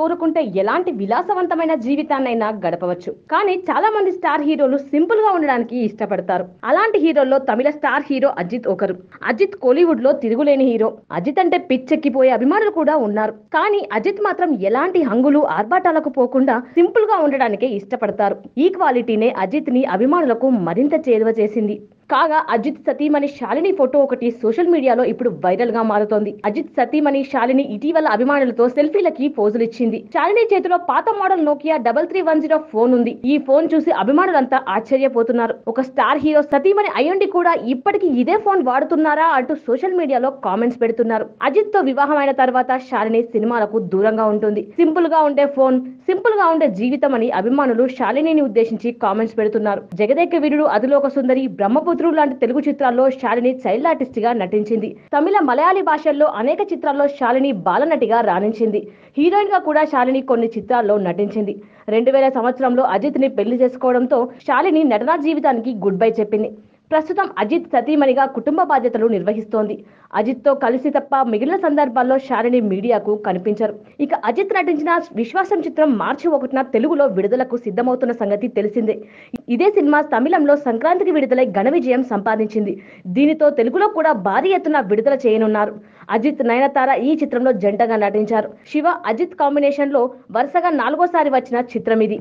కోరుకుంటే ఎలాంటి విలాసవంతమైన జీవితాన్నైనా గడపవచ్చు. కానీ చాలా మంది స్టార్ హీరోలు సింపుల్ గా ఉండడానికి ఇష్టపడతారు. అలాంటి హీరోల్లో తమిళ స్టార్ హీరో అజిత్ ఒకరు. అజిత్ కోలీవుడ్ లో తిరుగులేని హీరో. అజిత్ అంటే పిచ్చెక్కిపోయే అభిమానులు కూడా ఉన్నారు. కానీ అజిత్ మాత్రం ఎలాంటి హంగులు ఆర్భాటాలకు పోకుండా సింపుల్ గా ఉండడానికే ఇష్టపడతారు. ఈ క్వాలిటీనే అజిత్ ని అభిమానులకు మరింత చేరువ చేసింది. కాగా అజిత్ సతీమణి శాలిని ఫోటో ఒకటి సోషల్ మీడియాలో ఇప్పుడు వైరల్ గా మారుతోంది. అజిత్ సతీమణి శాలిని ఇటీవల అభిమానులతో సెల్ఫీలకి పోజులు ఇచ్చింది. శాలిని చేతిలో పాత మోడల్ నోకియా 3310 ఫోన్ ఉంది. ఈ ఫోన్ చూసి అభిమానులంతా ఆశ్చర్యపోతున్నారు. ఒక స్టార్ హీరో సతీమణి అయ్యుండి కూడా ఇప్పటికీ ఇదే ఫోన్ వాడుతున్నారా అంటూ సోషల్ మీడియాలో కామెంట్స్ పెడుతున్నారు. అజిత్ తో వివాహమైన తర్వాత శాలిని సినిమాలకు దూరంగా ఉంటుంది. సింపుల్ గా ఉండే ఫోన్, సింపుల్ గా ఉండే జీవితం అని అభిమానులు శాలినిని ఉద్దేశించి కామెంట్స్ పెడుతున్నారు. జగదేక వీరుడు, అదిలోక సుందరి, బ్రహ్మపుత్రుడు లాంటి తెలుగు చిత్రాల్లో శాలిని చైల్డ్ ఆర్టిస్ట్ గా నటించింది. తమిళ, మలయాళీ భాషల్లో అనేక చిత్రాల్లో శాలిని బాలనటిగా రాణించింది. హీరోయిన్ గా కూడా శాలిని కొన్ని చిత్రాల్లో నటించింది. 2000 సంవత్సరంలో అజిత్ ని పెళ్లి చేసుకోవడంతో శాలిని నటనా జీవితానికి గుడ్ బై చెప్పింది. ప్రస్తుతం అజిత్ సతీమణిగా కుటుంబ బాధ్యతలు నిర్వహిస్తోంది. అజిత్ తో కలిసి తప్ప మిగిలిన సందర్భాల్లో శాలిని మీడియాకు కనిపించరు. ఇక అజిత్ నటించిన విశ్వాసం చిత్రం మార్చి 1న తెలుగులో విడుదలకు సిద్ధమవుతున్న సంగతి తెలిసిందే. ఇదే సినిమా తమిళంలో సంక్రాంతికి విడుదలై ఘన విజయం సంపాదించింది. దీనితో తెలుగులో కూడా భారీ ఎత్తున విడుదల చేయనున్నారు. అజిత్, నయనతార ఈ చిత్రంలో జంటగా నటించారు. శివ, అజిత్ కాంబినేషన్ లో వరుసగా 4వ సారి వచ్చిన చిత్రం ఇది.